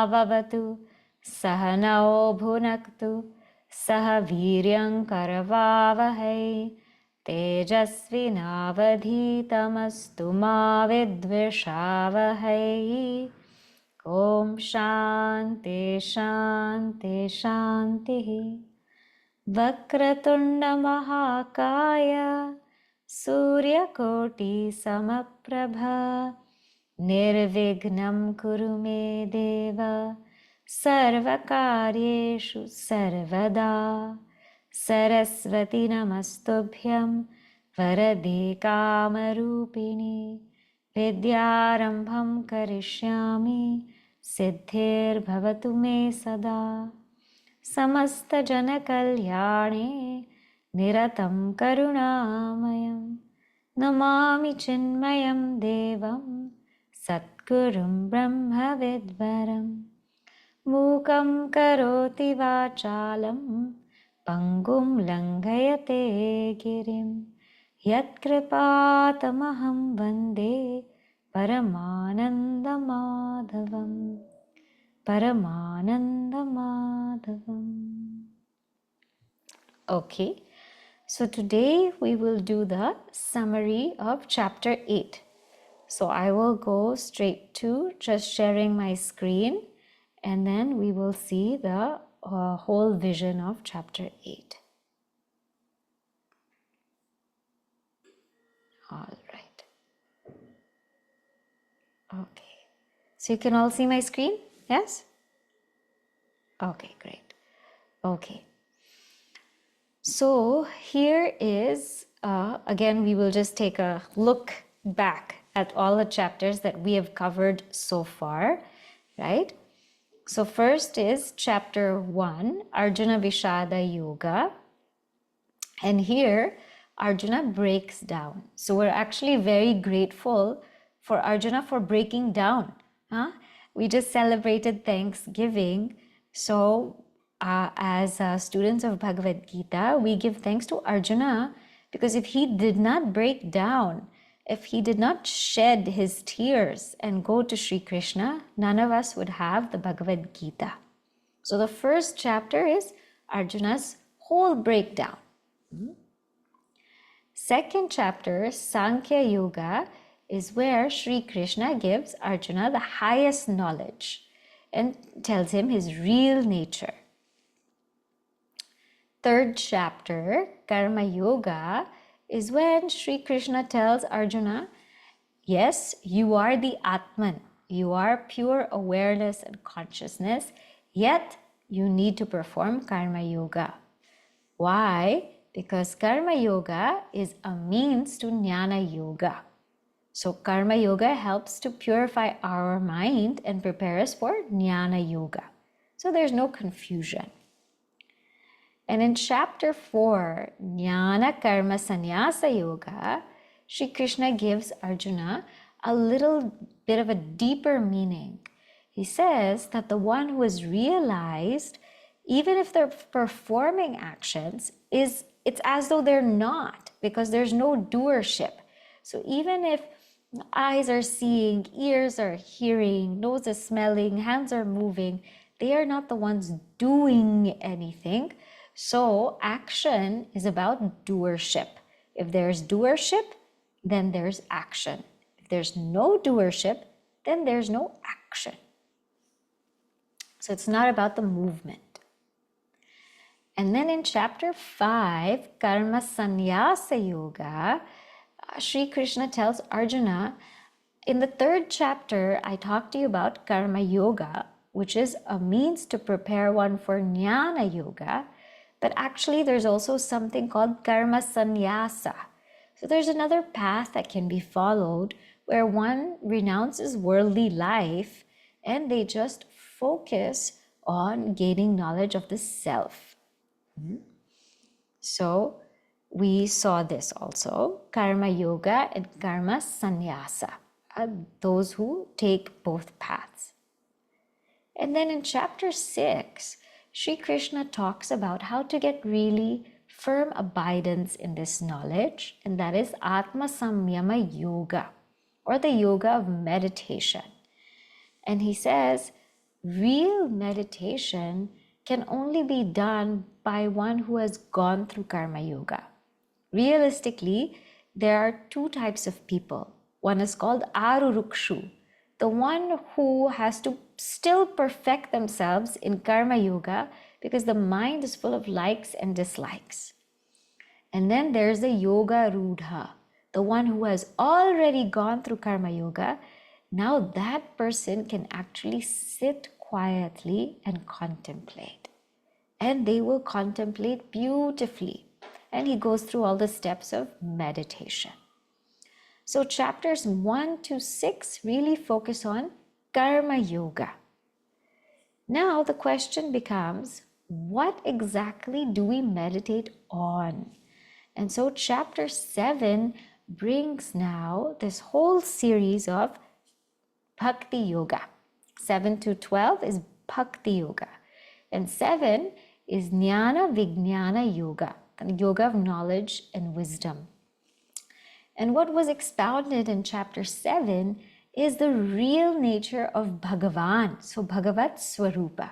Vavatu Sahanao Bhunaktu Saha Viryam Karavavahai Tejasvinavadhitamastu ma vidvishavahai. Om Shanti Shanti Shanti. Vakratunda Mahakaya Suryakoti Samaprabha Nirvignam Kuru Me Deva Sarvakaryeshu Sarvada. Sarasvati Namastubhyam Varade Kamarupini Vidyarambham Karishyami Siddhir Bhavatu Me Sada. Samasta Jana Kalyane Niratam Karunamayam Namami Chinmayam Devam Satgurum Brahma Vidvaram Mukam Karoti Vachalam Pangum Langhayate Girim Yat Kripatamaham Vande Paramananda Madhavam. Paramananda Madhavam. Okay, so today we will do the summary of chapter 8. So I will go straight to just sharing my screen, and then we will see the whole vision of chapter 8. All right. Okay. So you can all see my screen? Yes? Okay, great. Okay. So here is, again, we will just take a look back at all the chapters that we have covered so far, right? So first is chapter 1, Arjuna Vishada Yoga. And here, Arjuna breaks down. So we're actually very grateful for Arjuna for breaking down. We just celebrated Thanksgiving. So as students of Bhagavad Gita, we give thanks to Arjuna because if he did not break down, if he did not shed his tears and go to Sri Krishna, none of us would have the Bhagavad Gita. So the first chapter is Arjuna's whole breakdown. Second chapter, Sankhya Yoga, is where Sri Krishna gives Arjuna the highest knowledge and tells him his real nature. Third chapter, Karma Yoga, is when Sri Krishna tells Arjuna, yes, you are the Atman, you are pure awareness and consciousness, yet you need to perform Karma Yoga. Why? Because Karma Yoga is a means to Jnana Yoga. So Karma Yoga helps to purify our mind and prepare us for Jnana Yoga. So there's no confusion. And in chapter 4, Jnana Karma Sannyasa Yoga, Sri Krishna gives Arjuna a little bit of a deeper meaning. He says that the one who is realized, even if they're performing actions, it's as though they're not, because there's no doership. So even if eyes are seeing, ears are hearing, nose is smelling, hands are moving, they are not the ones doing anything. So action is about doership. If there's doership, then there's action. If there's no doership, then there's no action. So it's not about the movement. And then in chapter 5, Karma Sannyasa Yoga, Sri Krishna tells Arjuna, in the third chapter, I talked to you about Karma Yoga, which is a means to prepare one for Jnana Yoga. But actually, there's also something called Karma Sannyasa. So there's another path that can be followed where one renounces worldly life and they just focus on gaining knowledge of the self. So we saw this also, Karma Yoga and Karma Sannyasa, those who take both paths. And then in chapter 6, Sri Krishna talks about how to get really firm abidance in this knowledge, and that is Atma Samyama Yoga, or the yoga of meditation. And he says, real meditation can only be done by one who has gone through Karma Yoga. Realistically, there are two types of people. One is called Arurukshu, the one who has to still perfect themselves in Karma Yoga because the mind is full of likes and dislikes. And then there's the Yoga Rudha, the one who has already gone through Karma Yoga. Now that person can actually sit quietly and contemplate. And they will contemplate beautifully. And he goes through all the steps of meditation. So chapters 1 to 6 really focus on Karma Yoga. Now the question becomes, what exactly do we meditate on? And so chapter 7 brings now this whole series of Bhakti Yoga. 7 to 12 is Bhakti Yoga. And 7 is Jnana Vijnana Yoga, the yoga of knowledge and wisdom. And what was expounded in chapter 7 is the real nature of Bhagavan, so Bhagavat Swarupa.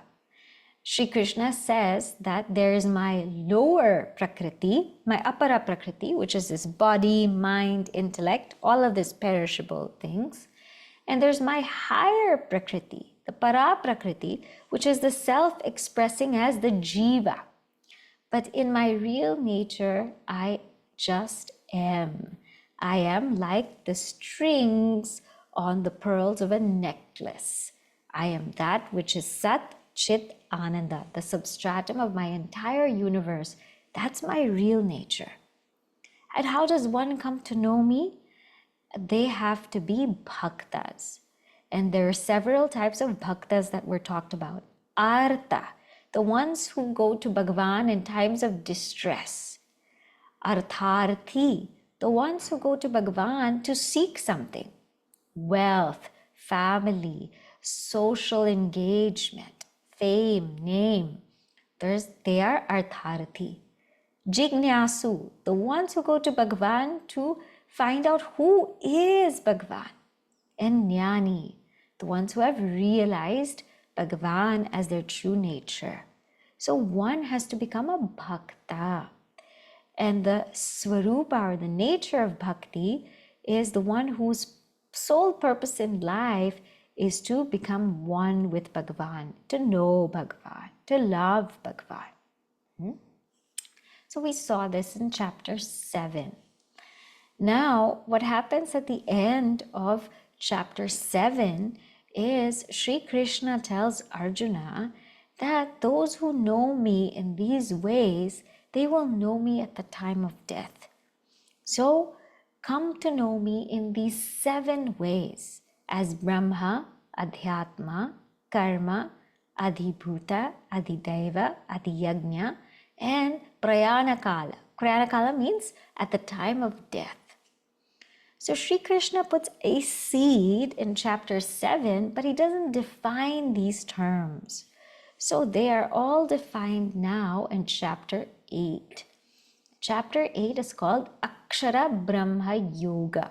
Shri Krishna says that there is my lower Prakriti, my Apara Prakriti, which is this body, mind, intellect, all of these perishable things. And there's my higher Prakriti, the Para Prakriti, which is the self expressing as the Jiva. But in my real nature, I just am. I am like the strings on the pearls of a necklace. I am that which is Sat, Chit, Ananda, the substratum of my entire universe. That's my real nature. And how does one come to know me? They have to be bhaktas. And there are several types of bhaktas that were talked about. Artha, the ones who go to Bhagavan in times of distress. Artharthi, the ones who go to Bhagavan to seek something. Wealth, family, social engagement, fame, name. They are Artharthi. Jignasu, the ones who go to Bhagavan to find out who is Bhagavan. And Jnani, the ones who have realized Bhagavan as their true nature. So one has to become a bhakta. And the swarupa, or the nature of bhakti, is the one whose sole purpose in life is to become one with Bhagavan, to know Bhagavan, to love Bhagavan. So we saw this in chapter 7. Now, what happens at the end of chapter 7 is Sri Krishna tells Arjuna that those who know me in these ways, they will know me at the time of death. So come to know me in these 7 ways as Brahma, Adhyatma, Karma, Adhibhuta, Adhidaiva, Adhiyagnya, and Prayanakala. Prayanakala means at the time of death. So Sri Krishna puts a seed in chapter 7, but he doesn't define these terms. So they are all defined now in chapter 8. Chapter 8 is called Akshara Brahma Yoga,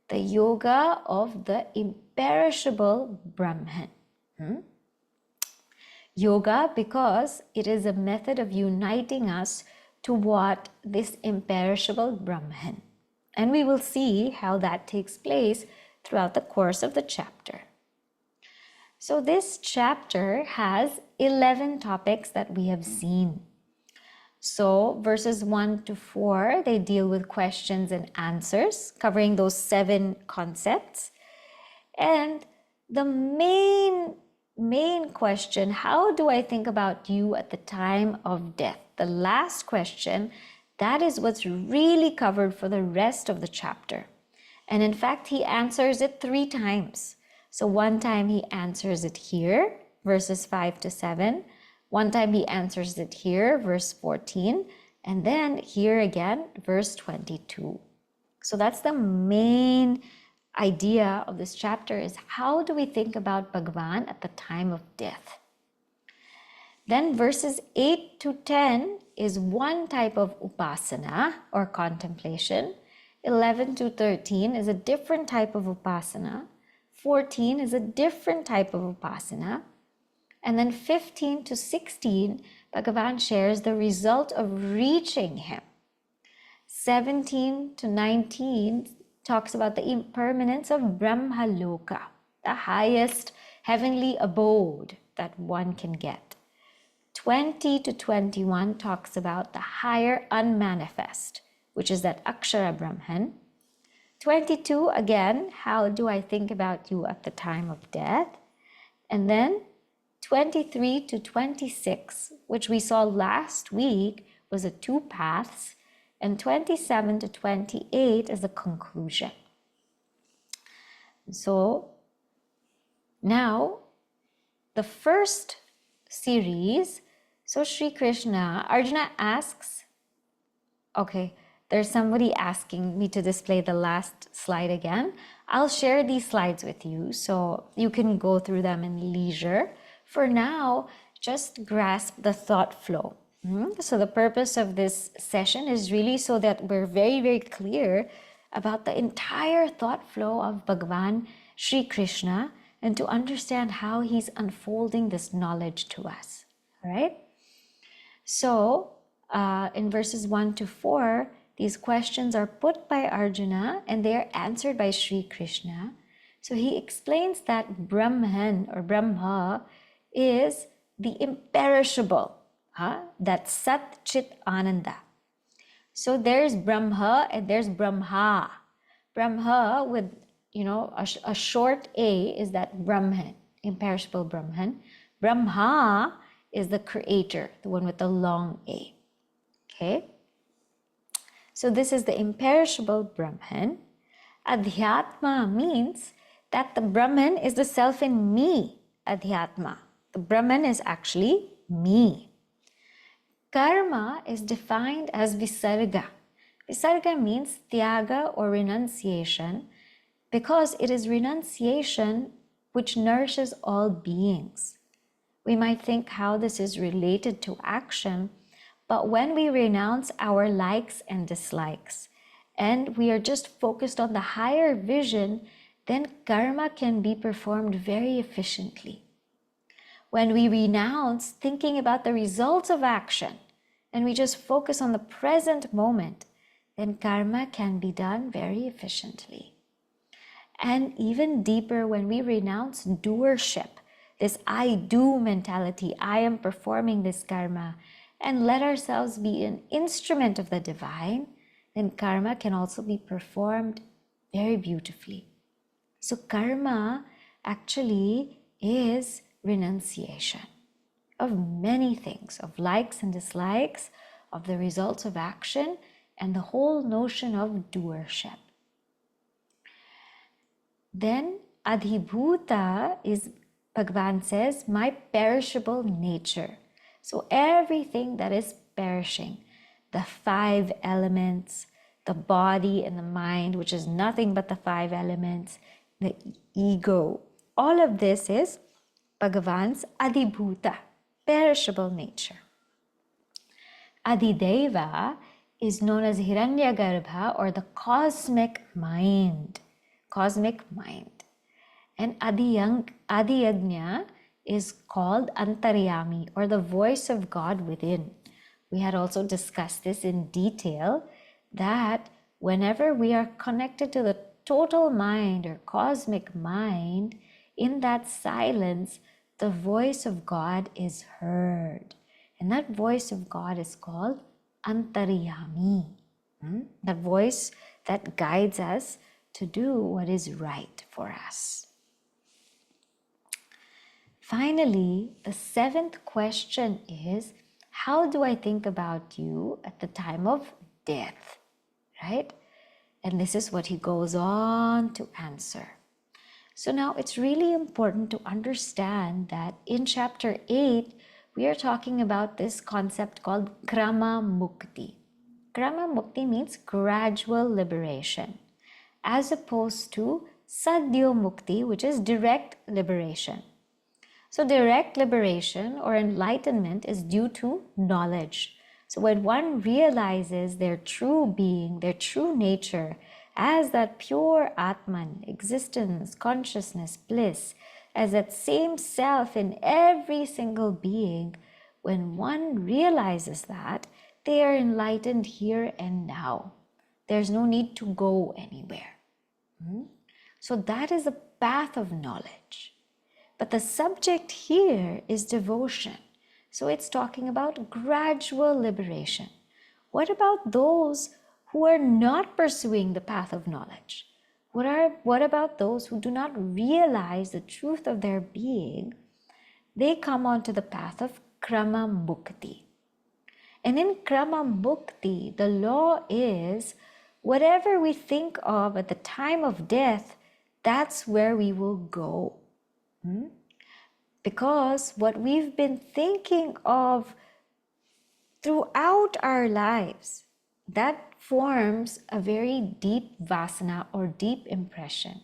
the yoga of the imperishable Brahman. Yoga because it is a method of uniting us to what? This imperishable Brahman. And we will see how that takes place throughout the course of the chapter. So this chapter has 11 topics that we have seen. So verses 1 to 4, they deal with questions and answers, covering those 7 concepts. And the main question, how do I think about you at the time of death? The last question, that is what's really covered for the rest of the chapter. And in fact, he answers it 3 times. So one time he answers it here, verses 5 to 7. One time he answers it here, verse 14. And then here again, verse 22. So that's the main idea of this chapter, is how do we think about Bhagavan at the time of death? Then verses 8 to 10 is one type of upasana or contemplation. 11 to 13 is a different type of upasana. 14 is a different type of upasana. And then 15 to 16, Bhagavan shares the result of reaching him. 17 to 19 talks about the impermanence of Brahmaloka, the highest heavenly abode that one can get. 20 to 21 talks about the higher unmanifest, which is that Akshara Brahman. 22, again, how do I think about you at the time of death? And then 23 to 26, which we saw last week, was the two paths, and 27 to 28 is the conclusion. So now the first series, so Sri Krishna, Arjuna asks, okay, there's somebody asking me to display the last slide again. I'll share these slides with you so you can go through them in leisure. For now, just grasp the thought flow. So the purpose of this session is really so that we're very, very clear about the entire thought flow of Bhagavan Sri Krishna and to understand how he's unfolding this knowledge to us. All right? So in verses 1 to 4, these questions are put by Arjuna and they are answered by Sri Krishna. So he explains that Brahman or Brahma is the imperishable, that Sat Chit Ananda. So there's Brahma and there's Brahma. Brahma with, a short A is that Brahman, imperishable Brahman. Brahma is the creator, the one with the long A. Okay? So this is the imperishable Brahman. Adhyatma means that the Brahman is the self in me, Adhyatma. The Brahman is actually me. Karma is defined as Visarga. Visarga means Tyaga or renunciation because it is renunciation which nourishes all beings. We might think how this is related to action, but when we renounce our likes and dislikes and we are just focused on the higher vision, then karma can be performed very efficiently. When we renounce thinking about the results of action and we just focus on the present moment, then karma can be done very efficiently. And even deeper, when we renounce doership, this I do mentality, I am performing this karma, and let ourselves be an instrument of the divine, then karma can also be performed very beautifully. So karma actually is renunciation of many things, of likes and dislikes, of the results of action, and the whole notion of doership. Then Adhibhuta is, Bhagavan says, my perishable nature. So everything that is perishing, the 5 elements, the body and the mind, which is nothing but the 5 elements, the ego, all of this is Bhagavan's Adhibhuta, perishable nature. Adhideva is known as Hiranyagarbha or the cosmic mind. Cosmic mind. And Adiyagnya is called Antaryami or the voice of God within. We had also discussed this in detail that whenever we are connected to the total mind or cosmic mind, in that silence, the voice of God is heard. And that voice of God is called Antaryami. The voice that guides us to do what is right for us. Finally, the 7th question is, how do I think about you at the time of death? Right? And this is what he goes on to answer. So now it's really important to understand that in chapter 8, we are talking about this concept called Krama Mukti. Krama Mukti means gradual liberation, as opposed to Sadhyo Mukti, which is direct liberation. So direct liberation or enlightenment is due to knowledge. So when one realizes their true being, their true nature, as that pure Atman, existence, consciousness, bliss, as that same self in every single being, when one realizes that, they are enlightened here and now. There's no need to go anywhere. So that is the path of knowledge. But the subject here is devotion. So it's talking about gradual liberation. What about those who are not pursuing the path of knowledge? What about those who do not realize the truth of their being? They come onto the path of krama mukti. And in krama mukti, the law is whatever we think of at the time of death, that's where we will go. Because what we've been thinking of throughout our lives, that forms a very deep vasana or deep impression.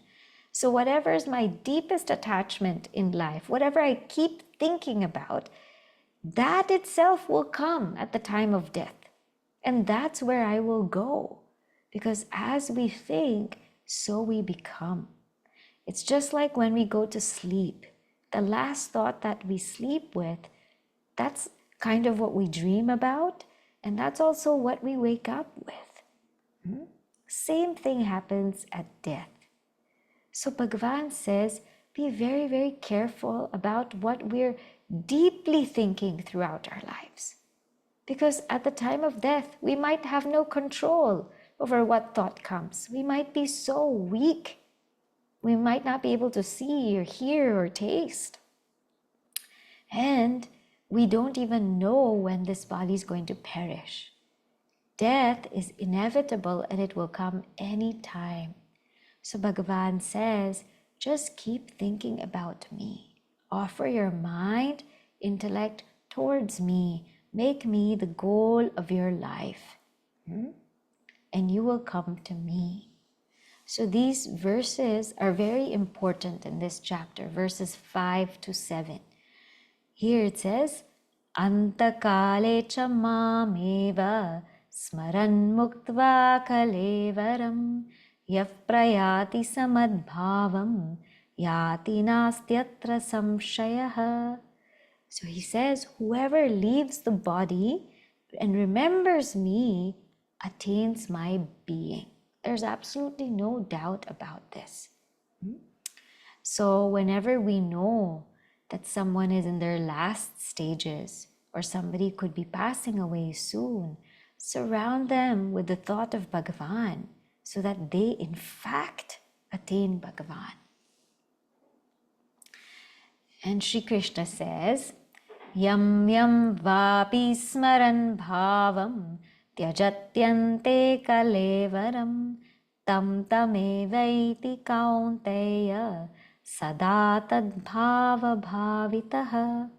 So whatever is my deepest attachment in life, whatever I keep thinking about, that itself will come at the time of death. And that's where I will go. Because as we think, so we become. It's just like when we go to sleep. The last thought that we sleep with, that's kind of what we dream about, and that's also what we wake up with. Same thing happens at death. So Bhagavan says, be very, very careful about what we're deeply thinking throughout our lives. Because at the time of death, we might have no control over what thought comes. We might be so weak. We might not be able to see or hear or taste. And we don't even know when this body is going to perish. Death is inevitable and it will come any time. So Bhagavan says, just keep thinking about me. Offer your mind, intellect towards me. Make me the goal of your life. And you will come to me. So these verses are very important in this chapter, verses 5 to 7. Here it says, Antakale cha mameva smaran muktva kalevaram yaf prayati samadbhavam yati nastyatra samshayaha. So he says, whoever leaves the body and remembers me attains my being. There's absolutely no doubt about this. So whenever we know that someone is in their last stages or somebody could be passing away soon, surround them with the thought of Bhagavan so that they in fact attain Bhagavan. And Sri Krishna says, Yam yam vapi smaran bhavam tyajatyante kalevaram tam tamevaiti kaunteya sada tadbhava bhavitaha.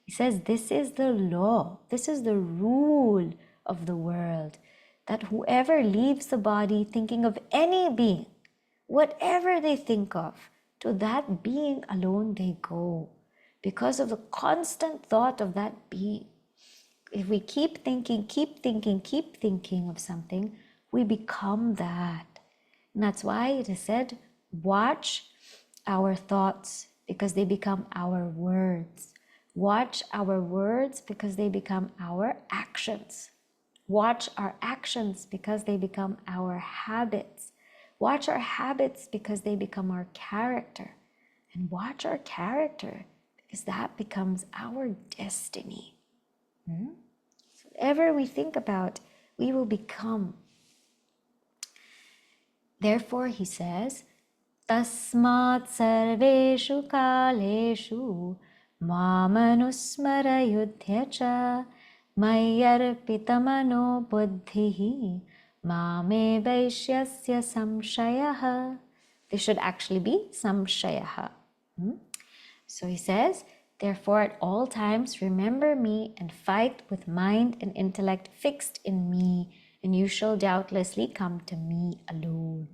He says this is the law, this is the rule of the world, that whoever leaves the body thinking of any being, whatever they think of, to that being alone they go. Because of the constant thought of that being. If we keep thinking of something, we become that. And that's why it is said, watch our thoughts because they become our words. Watch our words because they become our actions. Watch our actions because they become our habits. Watch our habits because they become our character. And watch our character because that becomes our destiny. Whatever we think about, we will become. Therefore, he says, Tasmat sarveshu kaleshu mamanusmara yudhyacha mayarpitamano buddhihi mame vaishyasya samshayaha. This should actually be samshayaha. So he says, therefore at all times remember me and fight with mind and intellect fixed in me, and you shall doubtlessly come to me alone.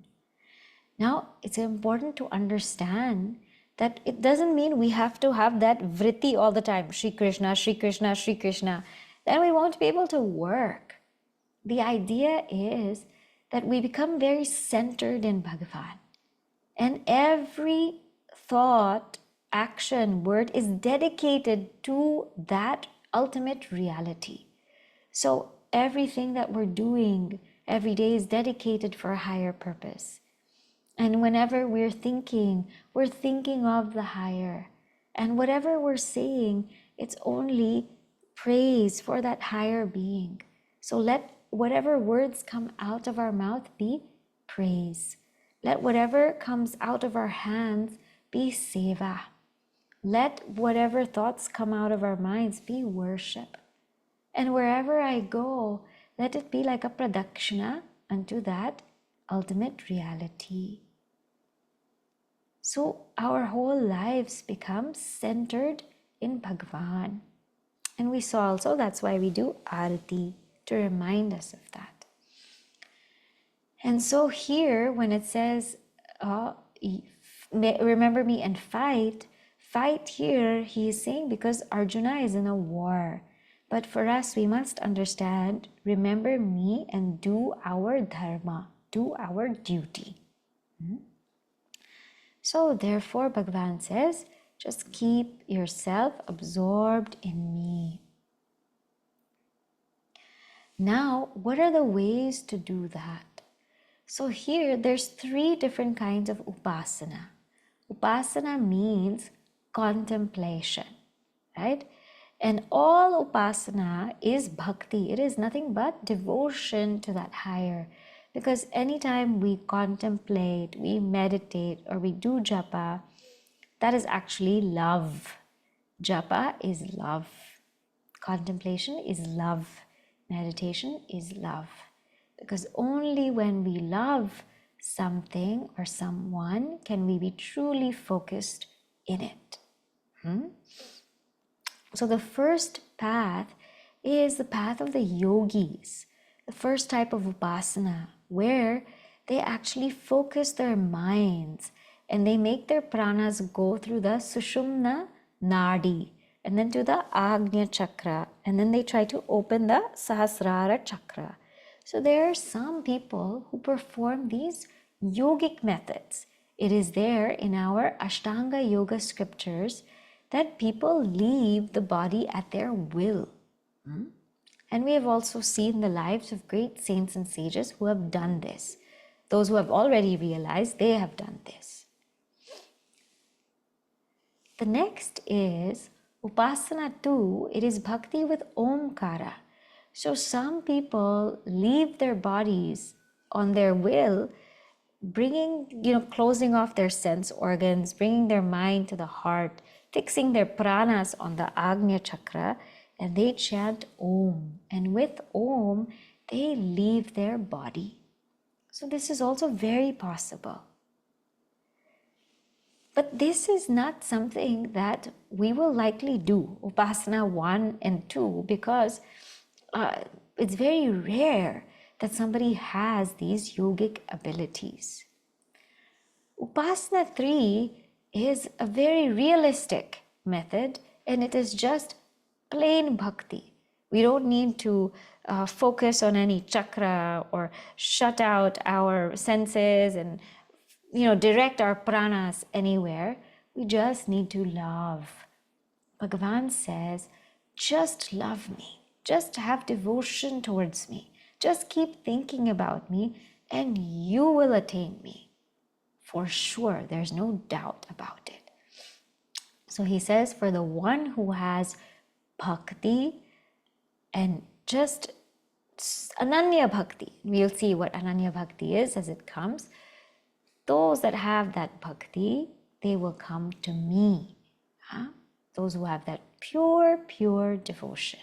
Now, it's important to understand that it doesn't mean we have to have that vritti all the time, Shri Krishna, Shri Krishna, Shri Krishna. Then we won't be able to work. The idea is that we become very centered in Bhagavan. And every thought action, word is dedicated to that ultimate reality. So everything that we're doing every day is dedicated for a higher purpose. And whenever we're thinking of the higher. And whatever we're saying, it's only praise for that higher being. So let whatever words come out of our mouth be praise. Let whatever comes out of our hands be seva. Let whatever thoughts come out of our minds be worship. And wherever I go, let it be like a pradakshina unto that ultimate reality. So our whole lives become centered in Bhagavan. And we saw also that's why we do arati, to remind us of that. And so here, when it says, remember me and fight here, he is saying because Arjuna is in a war. But for us, we must understand, remember me and do our dharma, do our duty. So therefore, Bhagavan says, just keep yourself absorbed in me. Now, what are the ways to do that? So here, there's 3 different kinds of upasana. Upasana means contemplation, right? And all upasana is bhakti. It is nothing but devotion to that higher. Because anytime we contemplate, we meditate, or we do japa, that is actually love. Japa is love. Contemplation is love. Meditation is love. Because only when we love something or someone can we be truly focused in it. So the first path is the path of the yogis, the first type of upasana, where they actually focus their minds and they make their pranas go through the Sushumna Nadi and then to the Agnya Chakra, and then they try to open the Sahasrara Chakra. So there are some people who perform these yogic methods. It is there in our Ashtanga Yoga scriptures that people leave the body at their will. And we have also seen the lives of great saints and sages who have done this. Those who have already realized they have done this. The next is Upasana 2. It is bhakti with Omkara. So some people leave their bodies on their will, closing off their sense organs, bringing their mind to the heart, fixing their pranas on the Agnya Chakra, and they chant Om. And with Om, they leave their body. So this is also very possible. But this is not something that we will likely do, Upasana 1 and 2, because it's very rare that somebody has these yogic abilities. Upasana 3 is a very realistic method, and it is just plain bhakti. We don't need to focus on any chakra or shut out our senses and direct our pranas anywhere. We just need to love. Bhagavan says, just love me. Just have devotion towards me. Just keep thinking about me and you will attain me. For sure, there's no doubt about it. So he says, for the one who has bhakti and just ananya bhakti, we'll see what ananya bhakti is as it comes. Those that have that bhakti, they will come to me. Those who have that pure devotion.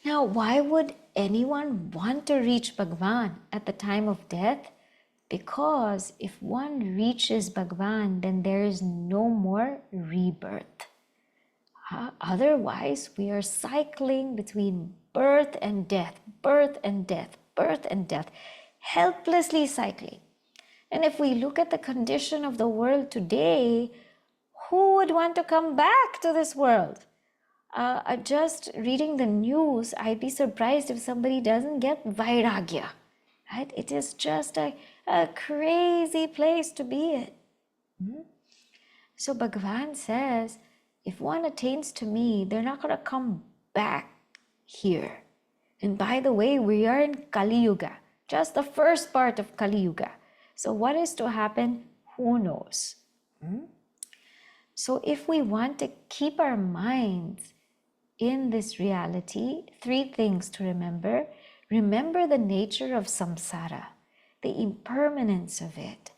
Now, why would anyone want to reach Bhagavan at the time of death? Because if one reaches Bhagavan, then there is no more rebirth. Otherwise, we are cycling between birth and death, birth and death, birth and death, helplessly cycling. And if we look at the condition of the world today, who would want to come back to this world? Just reading the news, I'd be surprised if somebody doesn't get vairagya. Right? It is just a crazy place to be in. So Bhagavan says, if one attains to me, they're not going to come back here. And by the way, we are in Kali Yuga, just the first part of Kali Yuga. So what is to happen? Who knows? So if we want to keep our minds in this reality, three things to remember. Remember the nature of samsara, the impermanence of it,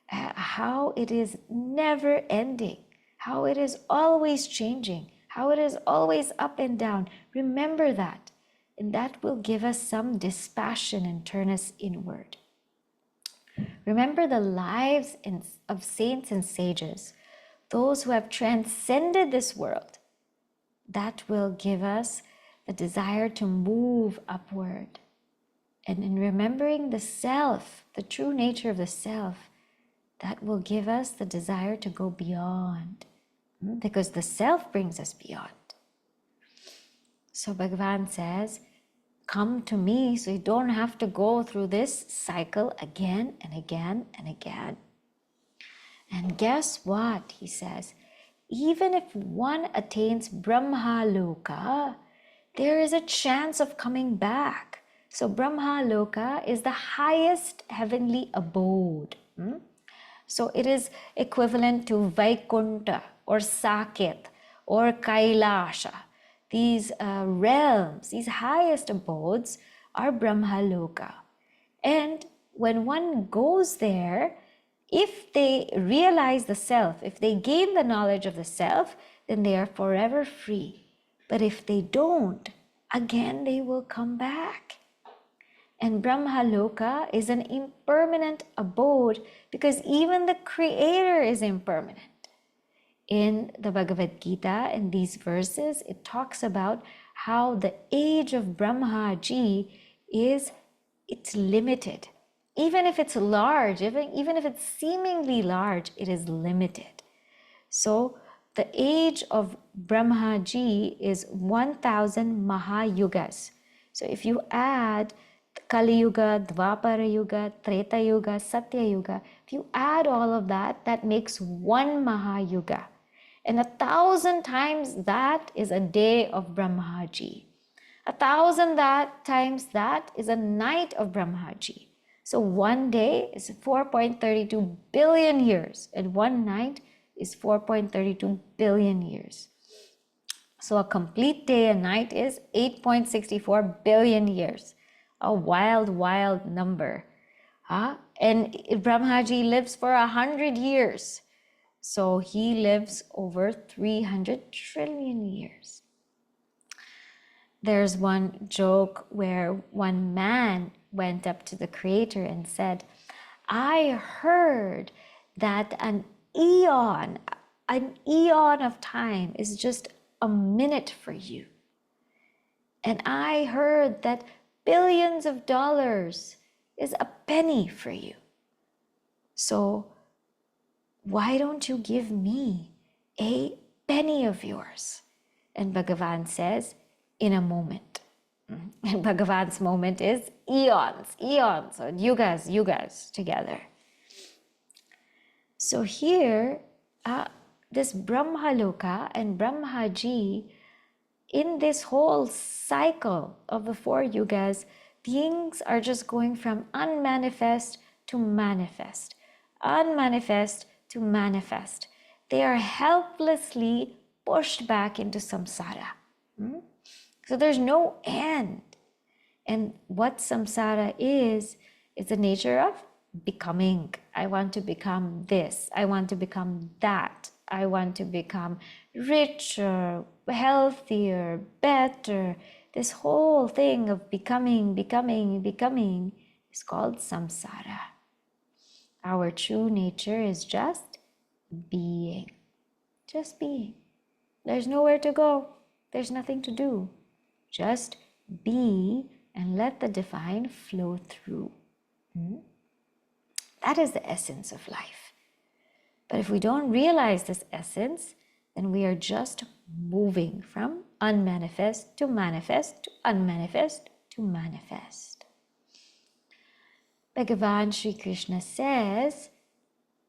how it is never ending, how it is always changing, how it is always up and down. Remember that, and that will give us some dispassion and turn us inward. Remember the lives of saints and sages, those who have transcended this world. That will give us the desire to move upward. And in remembering the self, the true nature of the self, that will give us the desire to go beyond, because the self brings us beyond. So Bhagavan says, come to me so you don't have to go through this cycle again and again and again. And guess what? He says, even if one attains Brahma Loka, there is a chance of coming back. So Brahma Loka is the highest heavenly abode. So it is equivalent to Vaikunta or Saket or Kailasha. These realms, these highest abodes are Brahma Loka. And when one goes there, if they realize the self, if they gain the knowledge of the self, then they are forever free. But if they don't, again they will come back. And Brahma Loka is an impermanent abode because even the Creator is impermanent. In the Bhagavad Gita, in these verses, it talks about how the age of Brahmaji it's limited. Even if it's large, even if it's seemingly large, it is limited. So the age of Brahmaji is 1000 Mahayugas. So if you add Kali Yuga, Dvapara Yuga, Treta Yuga, Satya Yuga, if you add all of that, that makes one Mahayuga. And 1,000 times that is a day of Brahmaji. 1,000 times that is a night of Brahmaji. So one day is 4.32 billion years, and one night is 4.32 billion years. So a complete day and night is 8.64 billion years. A wild, wild number. And Brahmaji lives for 100 years. So he lives over 300 trillion years. There's one joke where one man went up to the Creator and said, I heard that an eon of time is just a minute for you. And I heard that billions of dollars is a penny for you. So why don't you give me a penny of yours? And Bhagavan says, in a moment. And Bhagavan's moment is eons, or yugas together. So here, this Brahmaloka and Brahmaji, in this whole cycle of the 4 yugas, things are just going from unmanifest to manifest, unmanifest to manifest. They are helplessly pushed back into samsara. So there's no end. And what samsara is the nature of becoming. I want to become this. I want to become that. I want to become richer, healthier, better. This whole thing of becoming is called samsara. Our true nature is just being. Just being. There's nowhere to go. There's nothing to do. Just be and let the divine flow through. That is the essence of life. But if we don't realize this essence, then we are just moving from unmanifest to manifest to unmanifest to manifest. Bhagavan Sri Krishna says,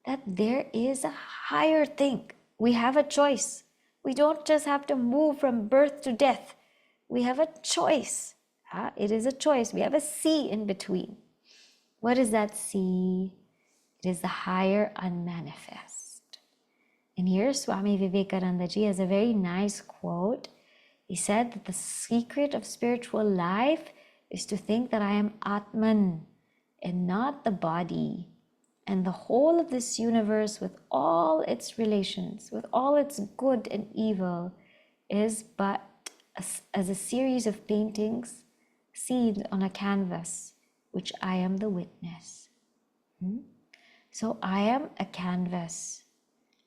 that there is a higher thing. We have a choice. We don't just have to move from birth to death. We have a choice. It is a choice. We have a C in between. What is that C? It is the higher unmanifest. And here Swami Vivekananda ji has a very nice quote. He said that the secret of spiritual life is to think that I am Atman and not the body. And the whole of this universe with all its relations, with all its good and evil, is but as a series of paintings seen on a canvas, which I am the witness. So I am a canvas.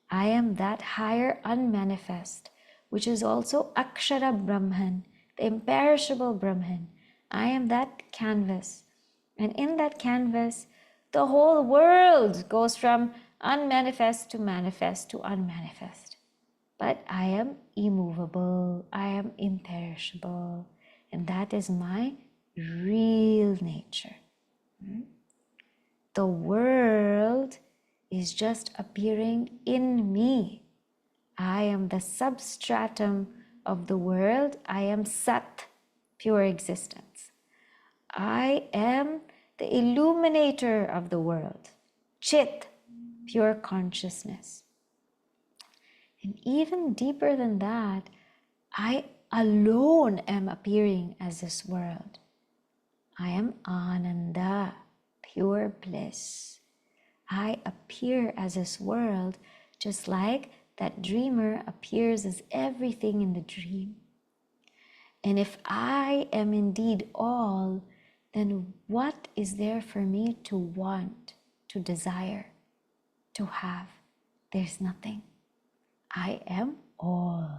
I am that higher unmanifest, which is also Akshara Brahman, the imperishable Brahman. I am that canvas. And in that canvas, the whole world goes from unmanifest to manifest to unmanifest. But I am immovable, I am imperishable, and that is my real nature. The world is just appearing in me. I am the substratum of the world. I am Sat, pure existence. I am the illuminator of the world, Chit, pure consciousness. And even deeper than that, I alone am appearing as this world. I am Ananda, pure bliss. I appear as this world just like that dreamer appears as everything in the dream. And if I am indeed all, then what is there for me to want, to desire, to have? There's nothing. I am all.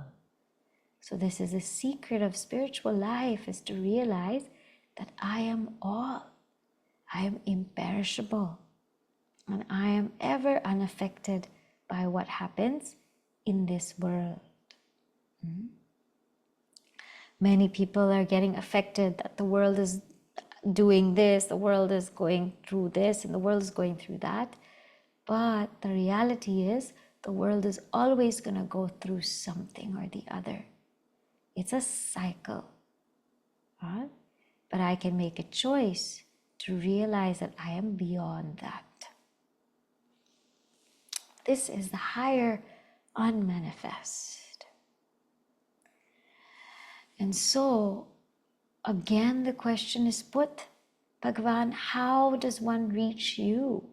So this is a secret of spiritual life, is to realize that I am all. I am imperishable. And I am ever unaffected by what happens in this world. Many people are getting affected that the world is doing this, the world is going through this, and the world is going through that. But the reality is, the world is always going to go through something or the other. It's a cycle. Right? But I can make a choice to realize that I am beyond that. This is the higher unmanifest. And so, again, the question is put, Bhagavan, how does one reach you?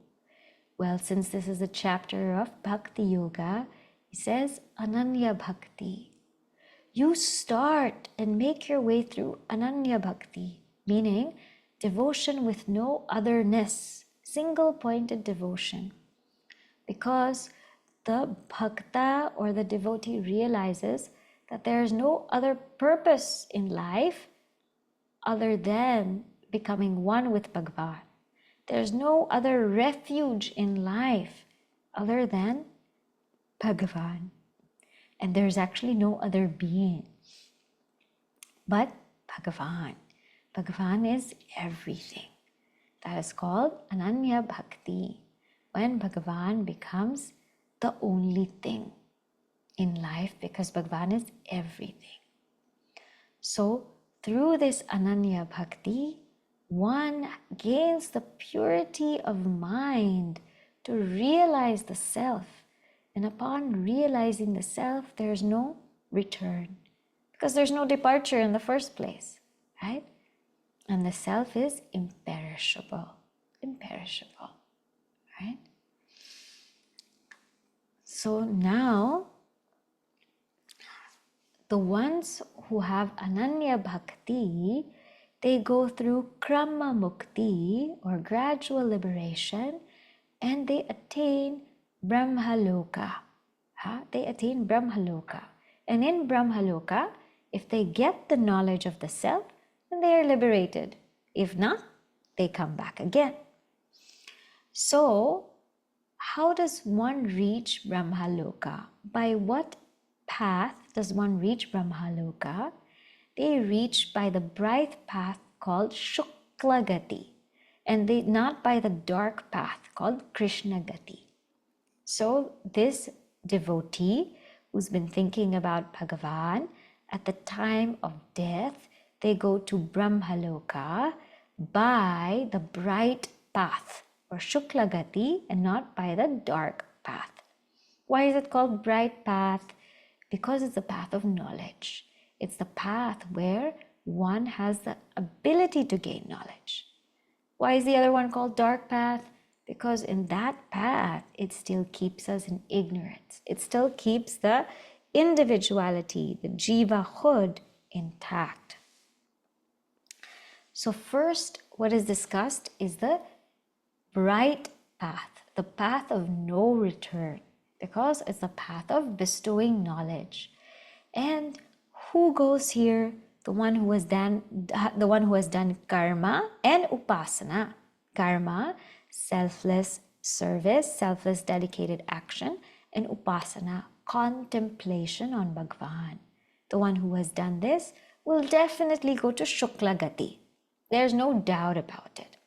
Well, since this is a chapter of Bhakti Yoga, he says Ananya Bhakti. You start and make your way through Ananya Bhakti, meaning devotion with no otherness, single-pointed devotion. Because the bhakta or the devotee realizes that there is no other purpose in life other than becoming one with Bhagavan. There's no other refuge in life other than Bhagavan. And there's actually no other being but Bhagavan. Bhagavan is everything. That is called Ananya Bhakti, when Bhagavan becomes the only thing in life, because Bhagavan is everything. So through this Ananya Bhakti, one gains the purity of mind to realize the self. And upon realizing the self, there's no return, because there's no departure in the first place, right? And the self is imperishable, right? So now, the ones who have Ananya Bhakti, they go through Krama Mukti, or gradual liberation, and they attain Brahmaloka. They attain Brahmaloka. And in Brahmaloka, if they get the knowledge of the self, then they are liberated. If not, they come back again. So, how does one reach Brahmaloka? By what path does one reach Brahmaloka? They reach by the bright path called Shukla Gati, and they not by the dark path called Krishna Gati. So this devotee who's been thinking about Bhagavan, at the time of death, they go to Brahmaloka by the bright path or Shukla Gati and not by the dark path. Why is it called bright path? Because it's the path of knowledge. It's the path where one has the ability to gain knowledge. Why is the other one called dark path? Because in that path, it still keeps us in ignorance. It still keeps the individuality, the jiva-hood intact. So first, what is discussed is the bright path, the path of no return, because it's the path of bestowing knowledge. And who goes here? The one who has done karma and upasana. Karma, selfless service, selfless dedicated action, and upasana, contemplation on Bhagavan. The one who has done this will definitely go to Shukla Gati. There's no doubt about it.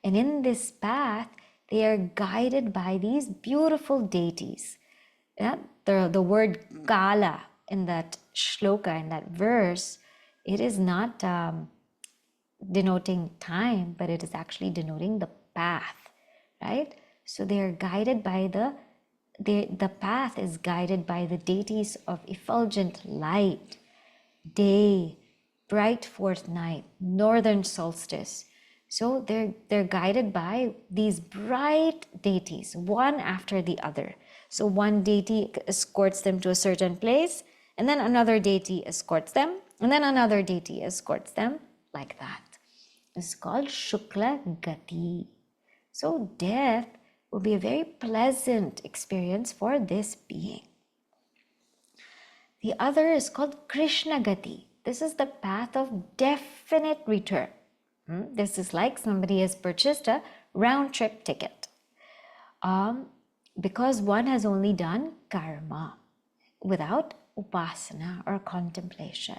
And in this path, they are guided by these beautiful deities. Yeah? The word Kala in that shloka, in that verse, it is not denoting time, but it is actually denoting the path, right? So they are guided by the path is guided by the deities of effulgent light, day, bright fourth night, northern solstice. So they're guided by these bright deities, one after the other. So one deity escorts them to a certain place, and then another deity escorts them, and then another deity escorts them, like that. It's called Shukla Gati. So death will be a very pleasant experience for this being. The other is called Krishna Gati. This is the path of definite return. This is like somebody has purchased a round-trip ticket because one has only done karma without upasana or contemplation.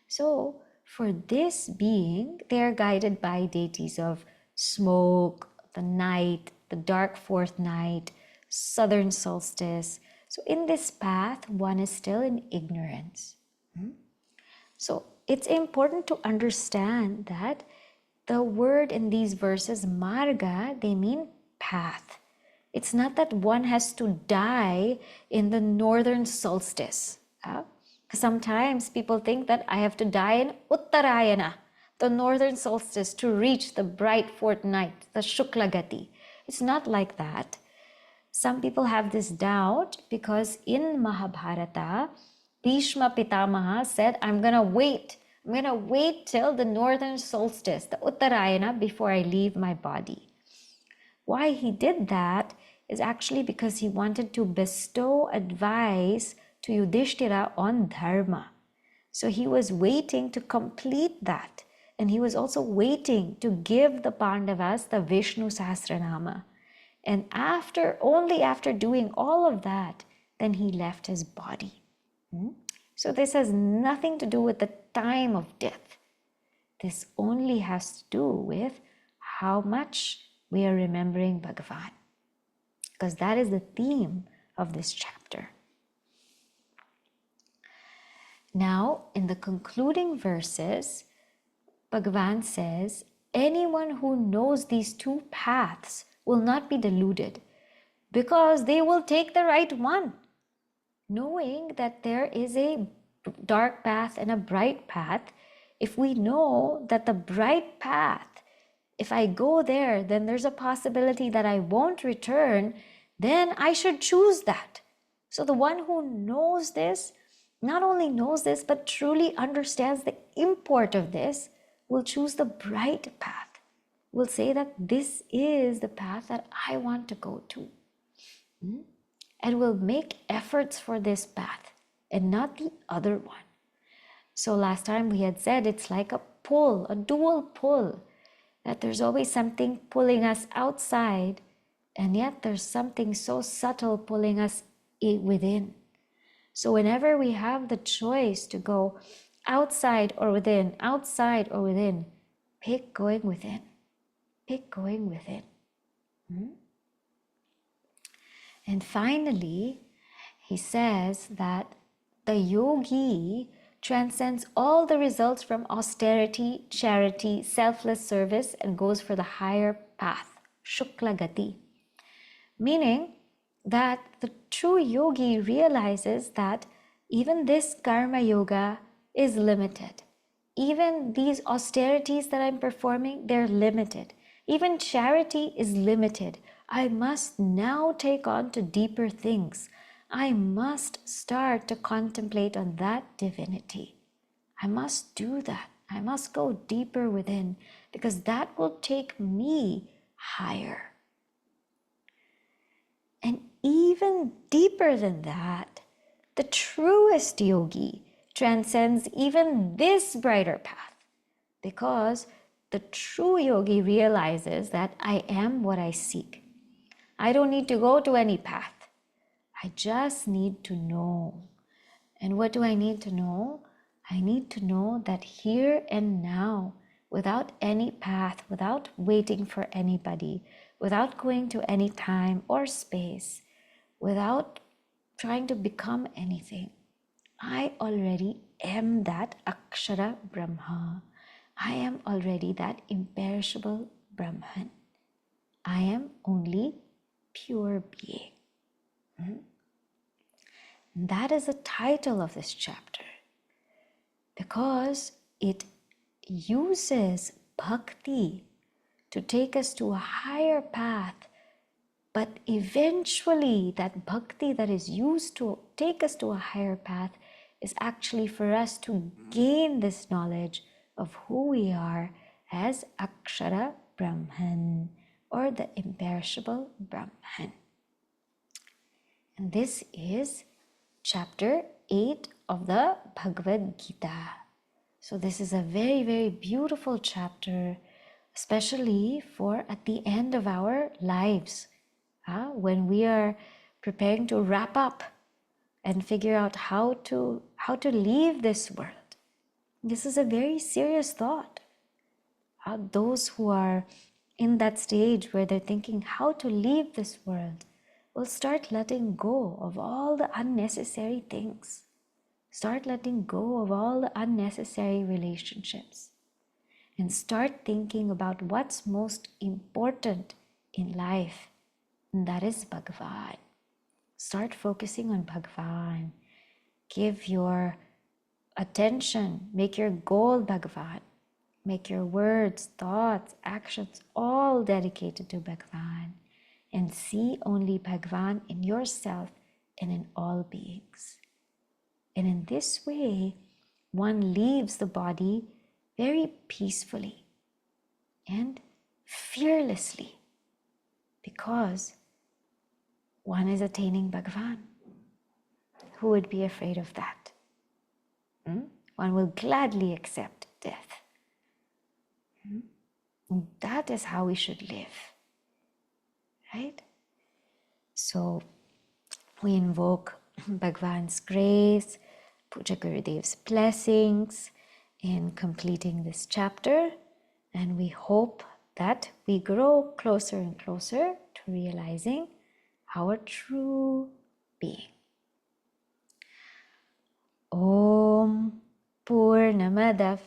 So for this being, they are guided by deities of smoke, the night, the dark fourth night, southern solstice. So in this path, one is still in ignorance. So it's important to understand that the word in these verses, marga, they mean path. It's not that one has to die in the northern solstice. Sometimes people think that I have to die in Uttarayana, the northern solstice, to reach the bright fourth night, the Shukla Gati. It's not like that. Some people have this doubt because in Mahabharata, Bhishma Pitamaha said, I'm going to wait till the northern solstice, the Uttarayana, before I leave my body. Why he did that is actually because he wanted to bestow advice to Yudhishthira on dharma. So he was waiting to complete that. And he was also waiting to give the Pandavas the Vishnu Sahasranama. And only after doing all of that, then he left his body. So this has nothing to do with the time of death. This only has to do with how much we are remembering Bhagavan. Because that is the theme of this chapter. Now, in the concluding verses, Bhagavan says, anyone who knows these two paths will not be deluded because they will take the right one. Knowing that there is a dark path and a bright path, if we know that the bright path, if I go there, then there's a possibility that I won't return, then I should choose that. So the one who knows this, not only knows this, but truly understands the import of this, will choose the bright path, will say that this is the path that I want to go to. And will make efforts for this path and not the other one. So last time we had said it's like a pull, a dual pull, that there's always something pulling us outside, and yet there's something so subtle pulling us within. So whenever we have the choice to go outside or within, pick going within. Pick going within. And finally, he says that the yogi transcends all the results from austerity, charity, selfless service, and goes for the higher path, Shukla Gati. Meaning that the true yogi realizes that even this karma yoga is limited. Even these austerities that I'm performing, they're limited. Even charity is limited. I must now take on to deeper things. I must start to contemplate on that divinity. I must do that. I must go deeper within because that will take me higher. And even deeper than that, the truest yogi transcends even this brighter path because the true yogi realizes that I am what I seek. I don't need to go to any path. I just need to know. And what do I need to know? I need to know that here and now, without any path, without waiting for anybody, without going to any time or space, without trying to become anything, I already am that Akshara Brahma. I am already that imperishable Brahman. I am only pure being. That is the title of this chapter because it uses bhakti to take us to a higher path. But eventually, that bhakti that is used to take us to a higher path is actually for us to gain this knowledge of who we are as Akshara Brahman, or the imperishable Brahman. And this is chapter 8 of the Bhagavad Gita. So this is a very, very beautiful chapter, especially for at the end of our lives. When we are preparing to wrap up and figure out how to leave this world. This is a very serious thought. Those who are in that stage where they're thinking how to leave this world will start letting go of all the unnecessary things. Start letting go of all the unnecessary relationships and start thinking about what's most important in life. And that is Bhagavad. Start focusing on Bhagavad. Give your attention, make your goal Bhagavad. Make your words, thoughts, actions all dedicated to Bhagavad. And see only Bhagavad in yourself and in all beings. And in this way, one leaves the body very peacefully and fearlessly because one is attaining Bhagavan. Who would be afraid of that? One will gladly accept death. That is how we should live, right? So we invoke Bhagavan's grace, Puja Gurudev's blessings in completing this chapter, and we hope that we grow closer and closer to realizing our true being. Om Purnamadav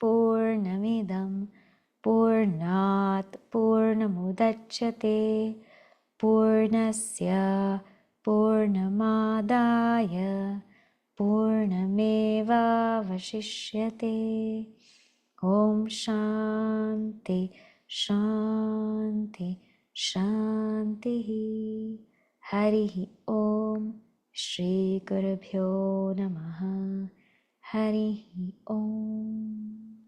Purnamidam Purnat Purnamudachyate Purnasya Purnamadaya Purnameva Vashishyate. Om Shanti Shanti Shanti. Harihi Om. Shri Gurubhyo Namaha. Harihi Om.